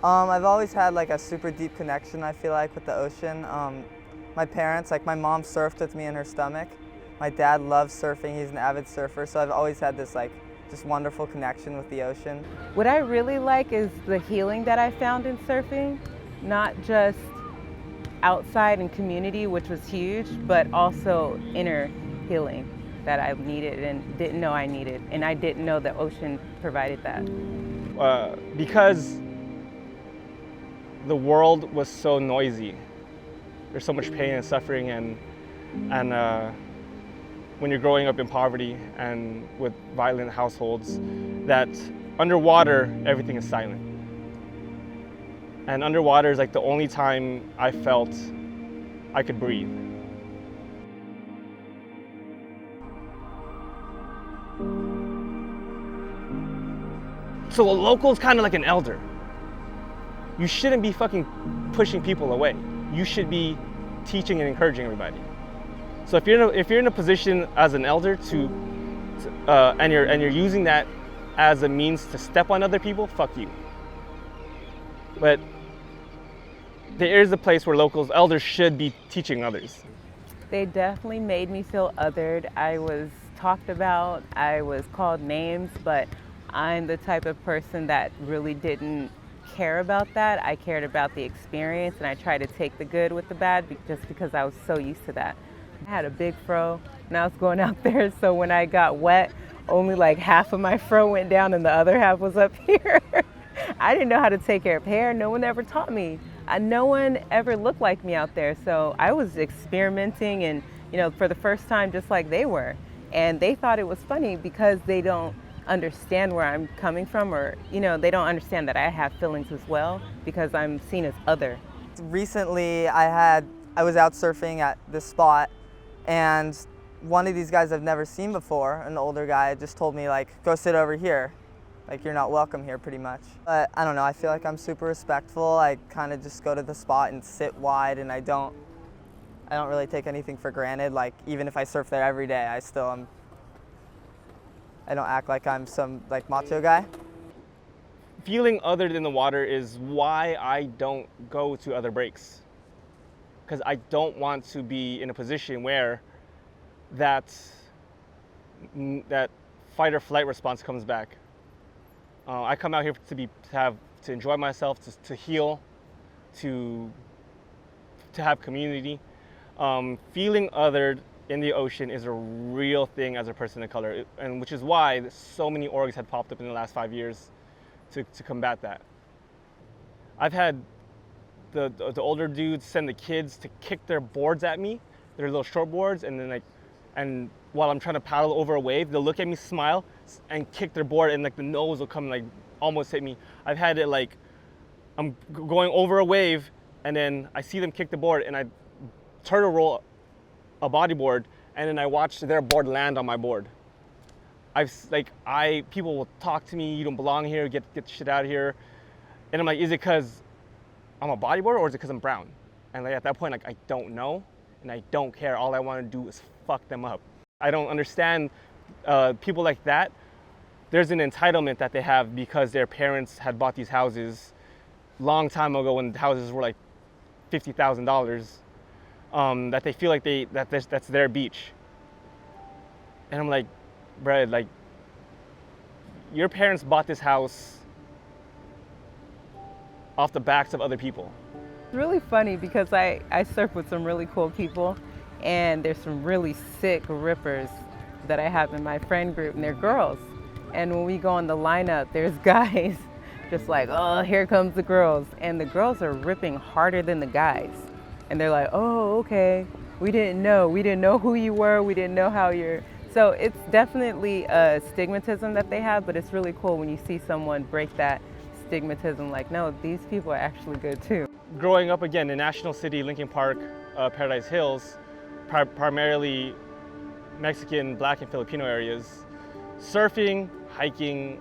I've always had like a super deep connection, I feel like, with the ocean. My parents, like my mom surfed with me in her stomach. My dad loves surfing, he's an avid surfer, so I've always had this like just wonderful connection with the ocean. What I really like is the healing that I found in surfing, not just outside and community, which was huge, but also inner healing that I needed and didn't know I needed, and I didn't know the ocean provided that. Because the world was so noisy. There's so much pain and suffering, and when you're growing up in poverty and with violent households, that underwater everything is silent. And underwater is like the only time I felt I could breathe. So a local is kind of like an elder. You shouldn't be fucking pushing people away. You should be teaching and encouraging everybody. So if you're in a position as an elder and you're using that as a means to step on other people, fuck you. But there is a place where elders should be teaching others. They definitely made me feel othered. I was talked about, I was called names, but I'm the type of person that really didn't care about that. I cared about the experience, and I tried to take the good with the bad just because I was so used to that. I had a big fro and I was going out there, so when I got wet, only like half of my fro went down and the other half was up here. I didn't know how to take care of hair. No one ever taught me. No one ever looked like me out there, so I was experimenting and, for the first time just like they were. And they thought it was funny because they don't understand where I'm coming from, or they don't understand that I have feelings as well because I'm seen as other. Recently I was out surfing at this spot, and one of these guys I've never seen before, an older guy, just told me like, go sit over here, like you're not welcome here pretty much. But I don't know, I feel like I'm super respectful. I kind of just go to the spot and sit wide, and I don't really take anything for granted. Like even if I surf there every day, I don't act like I'm some like macho guy. Feeling othered in the water is why I don't go to other breaks. Because I don't want to be in a position where that fight or flight response comes back. I come out here to enjoy myself, to heal, to have community. Feeling othered in the ocean is a real thing as a person of color, and which is why so many orgs had popped up in the last 5 years to combat that. I've had the older dudes send the kids to kick their boards at me, their little short boards, and then and while I'm trying to paddle over a wave, they'll look at me, smile, and kick their board, and like the nose will come like almost hit me. I've had it like I'm going over a wave, and then I see them kick the board, and I turtle roll a bodyboard, and then I watch their board land on my board. People will talk to me, you don't belong here, get the shit out of here. And I'm like, is it because I'm a bodyboarder, or is it because I'm brown? And like at that point, like I don't know, and I don't care. All I want to do is fuck them up. I don't understand people like that. There's an entitlement that they have because their parents had bought these houses long time ago when houses were like $50,000, that they feel like that's their beach. And I'm like, bruh, like your parents bought this house off the backs of other people. It's really funny because I surf with some really cool people, and there's some really sick rippers that I have in my friend group, and they're girls. And when we go on the lineup, there's guys just like, oh, here comes the girls. And the girls are ripping harder than the guys. And they're like, oh, okay, we didn't know who you were, we didn't know how you're. So it's definitely a stigmatism that they have, but it's really cool when you see someone break that stigmatism, like, no, these people are actually good too. Growing up again in National City, Lincoln Park, Paradise Hills, primarily Mexican, Black, and Filipino areas, surfing, hiking,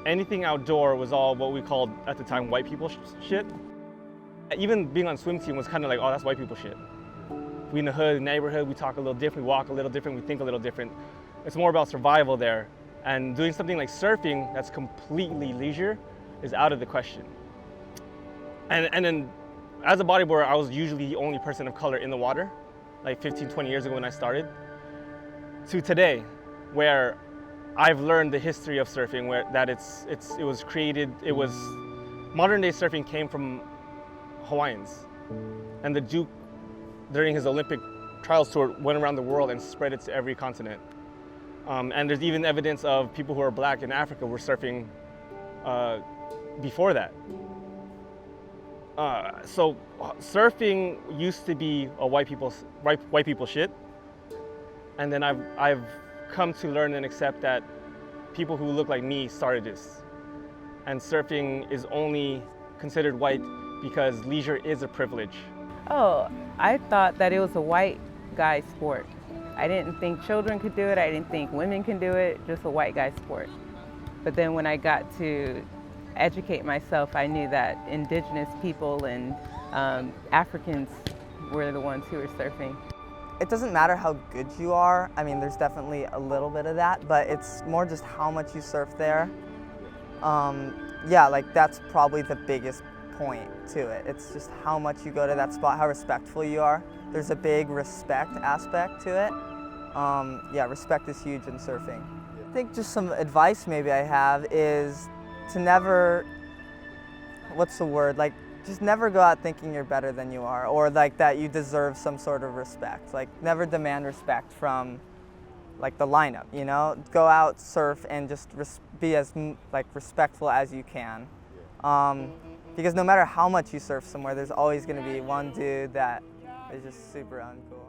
anything outdoor was all what we called at the time white people shit. Even being on swim team was kind of like, oh, that's white people shit. We in the hood, neighborhood, we talk a little different, we walk a little different, we think a little different. It's more about survival there. And doing something like surfing that's completely leisure is out of the question. And then as a bodyboarder, I was usually the only person of color in the water, like 15, 20 years ago when I started, to today, where I've learned the history of surfing, where that it was created, modern day surfing came from Hawaiians. And the Duke, during his Olympic trials tour, went around the world and spread it to every continent. And there's even evidence of people who are black in Africa were surfing before that. So surfing used to be a white people shit, and then I've come to learn and accept that people who look like me started this, and surfing is only considered white because leisure is a privilege. Oh, I thought that it was a white guy sport. I didn't think children could do it. I didn't think women can do it, just a white guy sport. But then when I got to educate myself, I knew that indigenous people and Africans were the ones who were surfing. It doesn't matter how good you are. I mean, there's definitely a little bit of that, but it's more just how much you surf there. Yeah, like that's probably the biggest point to it. It's just how much you go to that spot, how respectful you are. There's a big respect aspect to it. Yeah, respect is huge in surfing. I think just some advice maybe I have is to never, what's the word, like just never go out thinking you're better than you are, or like that you deserve some sort of respect. Like never demand respect from like the lineup, you know? Go out, surf, and just be as like respectful as you can. Because no matter how much you surf somewhere, there's always gonna be one dude that is just super uncool.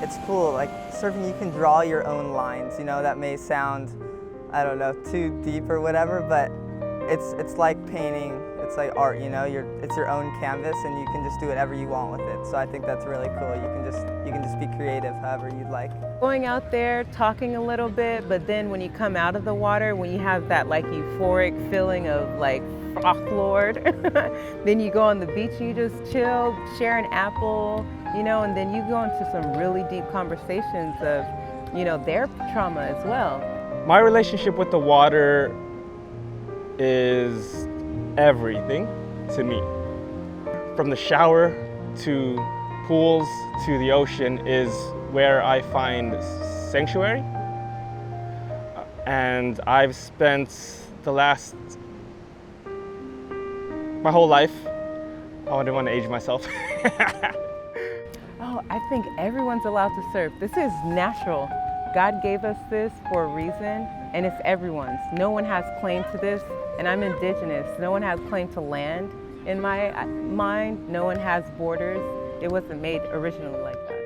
It's cool, like surfing you can draw your own lines, you know, that may sound, I don't know, too deep or whatever, but it's like painting, it's like art, you know, it's your own canvas and you can just do whatever you want with it. So I think that's really cool. You can just be creative however you'd like. Going out there, talking a little bit, but then when you come out of the water, when you have that like euphoric feeling of like froth lord, then you go on the beach and you just chill, share an apple, you know, and then you go into some really deep conversations of, you know, their trauma as well. My relationship with the water is everything to me. From the shower to pools to the ocean is where I find sanctuary. And I've spent my whole life, oh, I didn't want to age myself. Oh, I think everyone's allowed to surf. This is natural. God gave us this for a reason, and it's everyone's. No one has claim to this, and I'm indigenous. No one has claim to land in my mind. No one has borders. It wasn't made originally like that.